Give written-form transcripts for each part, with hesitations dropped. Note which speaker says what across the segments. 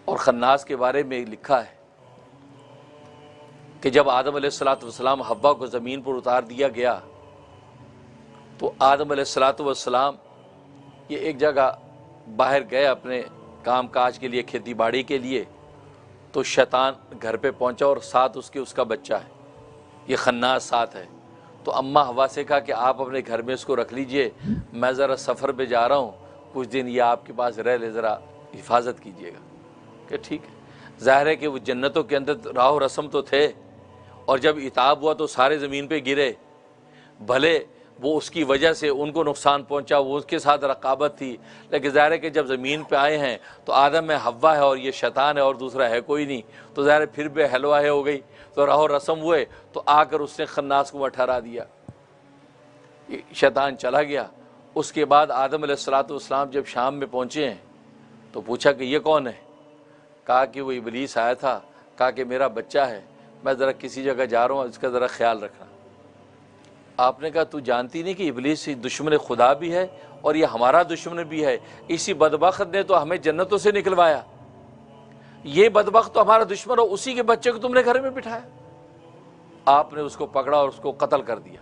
Speaker 1: اور خناس کے بارے میں لکھا ہے کہ جب آدم علیہ السلام حوا کو زمین پر اتار دیا گیا تو آدم علیہ السلام یہ ایک جگہ باہر گئے اپنے کام کاج کے لیے، کھیتی باڑی کے لیے، تو شیطان گھر پہ پہنچا اور ساتھ اس کا بچہ ہے، یہ خناس ساتھ ہے۔ تو اماں حوا سے کہا کہ آپ اپنے گھر میں اس کو رکھ لیجئے، میں ذرا سفر پہ جا رہا ہوں، کچھ دن یہ آپ کے پاس رہ لے، ذرا حفاظت کیجیے گا کہ ٹھیک ہے۔ ظاہر ہے کہ وہ جنتوں کے اندر راہ و رسم تو تھے، اور جب عتاب ہوا تو سارے زمین پہ گرے، بھلے وہ اس کی وجہ سے ان کو نقصان پہنچا، وہ اس کے ساتھ رقابت تھی، لیکن ظاہر ہے کہ جب زمین پہ آئے ہیں تو آدم میں حوا ہے اور یہ شیطان ہے اور دوسرا ہے کوئی نہیں، تو ظاہر ہے پھر بے حلوہ ہو گئی، تو راہ و رسم ہوئے، تو آ کر اس نے خناس کو ٹھہرا دیا، شیطان چلا گیا۔ اس کے بعد آدم علیہ السلام جب شام میں پہنچے ہیں تو پوچھا کہ یہ کون ہے؟ کہا کہ وہ ابلیس آیا تھا، کہا کہ میرا بچہ ہے، میں ذرا کسی جگہ جا رہا ہوں، اس کا ذرا خیال رکھنا۔ آپ نے کہا تو جانتی نہیں کہ ابلیس دشمن خدا بھی ہے اور یہ ہمارا دشمن بھی ہے، اسی بدبخت نے تو ہمیں جنتوں سے نکلوایا، یہ بدبخت تو ہمارا دشمن ہو، اسی کے بچے کو تم نے گھر میں بٹھایا۔ آپ نے اس کو پکڑا اور اس کو قتل کر دیا،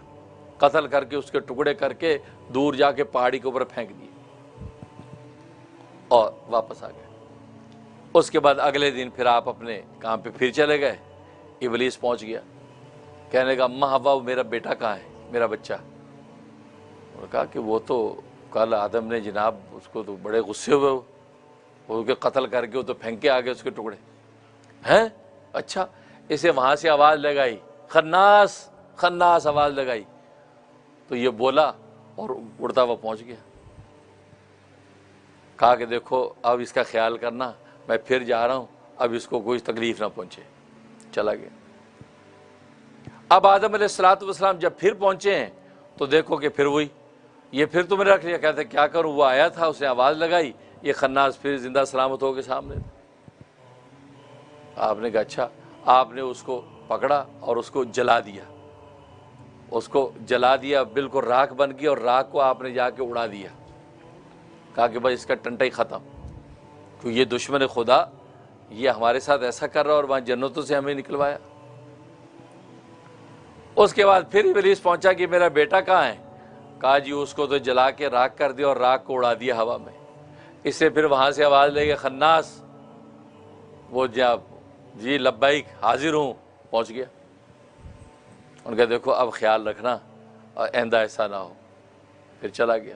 Speaker 1: قتل کر کے اس کے ٹکڑے کر کے دور جا کے پہاڑی کے اوپر پھینک دیے اور واپس آ گئے۔ اس کے بعد اگلے دن پھر آپ اپنے کام پہ پھر چلے گئے، ابلیس پہنچ گیا، کہنے لگا اماں حوا میرا بیٹا کہاں ہے، میرا بچہ؟ انہوں نے کہا کہ وہ تو کل آدم نے جناب اس کو تو بڑے غصے ہوئے، وہ کے قتل کر کے وہ تو پھینکے آگے اس کے ٹکڑے ہیں۔ اچھا، اسے وہاں سے آواز لگائی، خناس خناس آواز لگائی، تو یہ بولا اور اڑتا ہوا پہنچ گیا، کہا کہ دیکھو اب اس کا خیال کرنا، میں پھر جا رہا ہوں، اب اس کو کوئی تکلیف نہ پہنچے، چلا گیا۔ اب آدم علیہ السلام جب پھر پہنچے ہیں تو دیکھو کہ پھر وہی، یہ پھر تم نے رکھ لیا، کہتے کیا کروں، وہ آیا تھا، اس نے آواز لگائی، یہ خناس پھر زندہ سلامت ہو کے سامنے تھا۔ آپ نے کہا اچھا، آپ نے اس کو پکڑا اور اس کو جلا دیا، اس کو جلا دیا، بالکل راکھ بن گئی، اور راکھ کو آپ نے جا کے اڑا دیا، کہا کہ بھائی اس کا ٹنٹا ہی ختم، تو یہ دشمن خدا یہ ہمارے ساتھ ایسا کر رہا اور وہاں جنتوں سے ہمیں نکلوایا۔ اس کے بعد پھر ابلیس پہنچا کہ میرا بیٹا کہاں ہے؟ کہا جی اس کو تو جلا کے راکھ کر دیا اور راکھ کو اڑا دیا ہوا میں۔ اس سے پھر وہاں سے آواز لے گئے خناس، وہ جی لبیک حاضر ہوں، پہنچ گیا۔ ان کا دیکھو اب خیال رکھنا اور آئندہ ایسا نہ ہو، پھر چلا گیا۔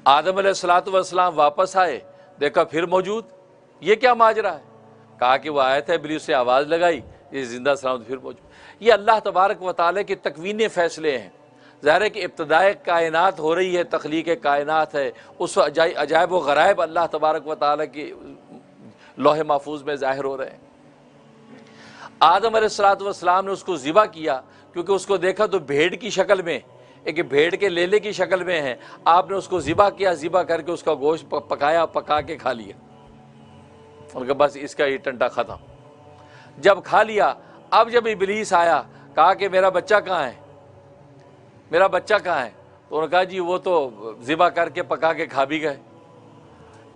Speaker 1: آدم علیہ السلام واپس آئے، دیکھا پھر موجود، یہ کیا ماجرا ہے؟ کہا کہ وہ آیا تھا، ابلیس سے آواز لگائی، یہ زندہ سلامت پھر موجود۔ یہ اللہ تبارک و تعالیٰ کے تکوینی فیصلے ہیں۔ ظاہر ہے کہ ابتدائے کائنات ہو رہی ہے، تخلیق کائنات ہے، اس عجائب و غرائب اللہ تبارک و تعالیٰ کی لوح محفوظ میں ظاہر ہو رہے ہیں۔ آدم علیہ السلام نے اس کو ذبح کیا، کیونکہ اس کو دیکھا تو بھیڑ کی شکل میں، ایک بھیڑ کے لیلے کی شکل میں ہے، آپ نے اس کو ذبح کیا، ذبح کر کے اس کا گوشت پکایا، پکا کے کھا لیا، ان کا بس اس کا یہ ٹنٹا ختم۔ جب کھا لیا، اب جب ابلیس آیا، کہا کہ میرا بچہ کہاں ہے، میرا بچہ کہاں ہے؟ تو انہوں نے کہا جی وہ تو ذبح کر کے پکا کے کھا بھی گئے۔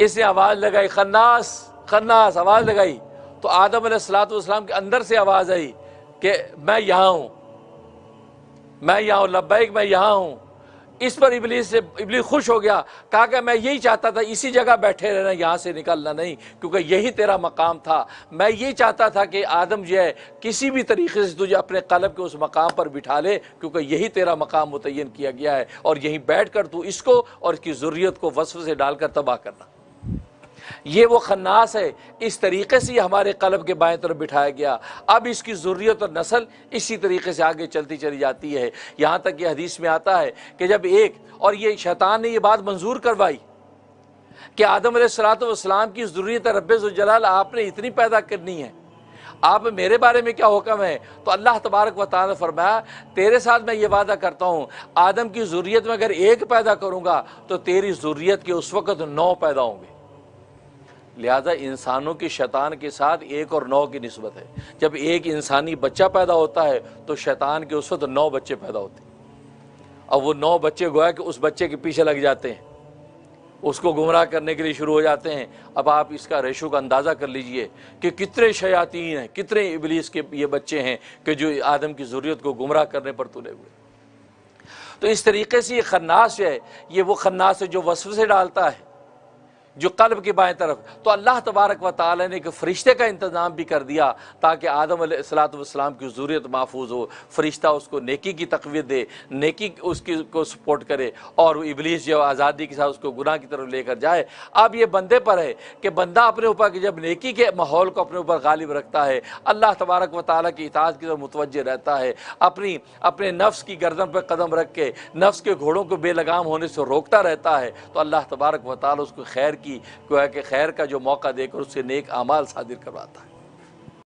Speaker 1: اس نے آواز لگائی، خناس خناس آواز لگائی، تو آدم علیہ السلام کے اندر سے آواز آئی کہ میں یہاں ہوں، میں یہاں ہوں، لبیک میں یہاں ہوں۔ اس پر ابلیس خوش ہو گیا، کہا کہ میں یہی چاہتا تھا، اسی جگہ بیٹھے رہنا، یہاں سے نکلنا نہیں، کیونکہ یہی تیرا مقام تھا۔ میں یہ چاہتا تھا کہ آدم جو ہے کسی بھی طریقے سے تجھے اپنے قلب کے اس مقام پر بٹھا لے، کیونکہ یہی تیرا مقام متعین کیا گیا ہے، اور یہیں بیٹھ کر تو اس کو اور اس کی ذریت کو وسوسے ڈال کر تباہ کرنا۔ یہ وہ خناس ہے، اس طریقے سے یہ ہمارے قلب کے بائیں طرف بٹھایا گیا۔ اب اس کی ذریت اور نسل اسی طریقے سے آگے چلتی چلی جاتی ہے، یہاں تک کہ حدیث میں آتا ہے کہ جب ایک، اور یہ شیطان نے یہ بات منظور کروائی کہ آدم علیہ السلام کی ذریت رب ذوالجلال آپ نے اتنی پیدا کرنی ہے، آپ میرے بارے میں کیا حکم ہے؟ تو اللہ تبارک و تعالیٰ نے فرمایا تیرے ساتھ میں یہ وعدہ کرتا ہوں، آدم کی ذریت میں اگر ایک پیدا کروں گا تو تیری ذریت کے اس وقت 9 پیدا ہوں گے۔ لہذا انسانوں کی شیطان کے ساتھ 1 اور 9 کی نسبت ہے۔ جب ایک انسانی بچہ پیدا ہوتا ہے تو شیطان کے اس وقت 9 بچے پیدا ہوتے ہیں، اور وہ 9 بچے گویا کہ اس بچے کے پیچھے لگ جاتے ہیں، اس کو گمراہ کرنے کے لیے شروع ہو جاتے ہیں۔ اب آپ اس کا ریشو کا اندازہ کر لیجئے کہ کتنے شیاطین ہیں، کتنے ابلیس کے یہ بچے ہیں کہ جو آدم کی ذریت کو گمراہ کرنے پر تلے ہوئے۔ تو اس طریقے سے یہ خناس ہے، یہ وہ خناس ہے جو وسوسے ڈالتا ہے، جو قلب کی بائیں طرف۔ تو اللہ تبارک و تعالی نے ایک فرشتے کا انتظام بھی کر دیا تاکہ آدم علیہ السلام کی ذریت محفوظ ہو، فرشتہ اس کو نیکی کی تقویت دے، نیکی اس کی کو سپورٹ کرے، اور ابلیس جو آزادی کے ساتھ اس کو گناہ کی طرف لے کر جائے۔ اب یہ بندے پر ہے کہ بندہ اپنے اوپر کہ جب نیکی کے ماحول کو اپنے اوپر غالب رکھتا ہے، اللہ تبارک و تعالیٰ کی اطاعت کی طرف متوجہ رہتا ہے، اپنے نفس کی گردن پر قدم رکھ کے نفس کے گھوڑوں کو بے لگام ہونے سے روکتا رہتا ہے، تو اللہ تبارک و تعالیٰ اس کو خیر کی کہ خیر کا جو موقع دے کر اس سے نیک اعمال صادر کرواتا ہے۔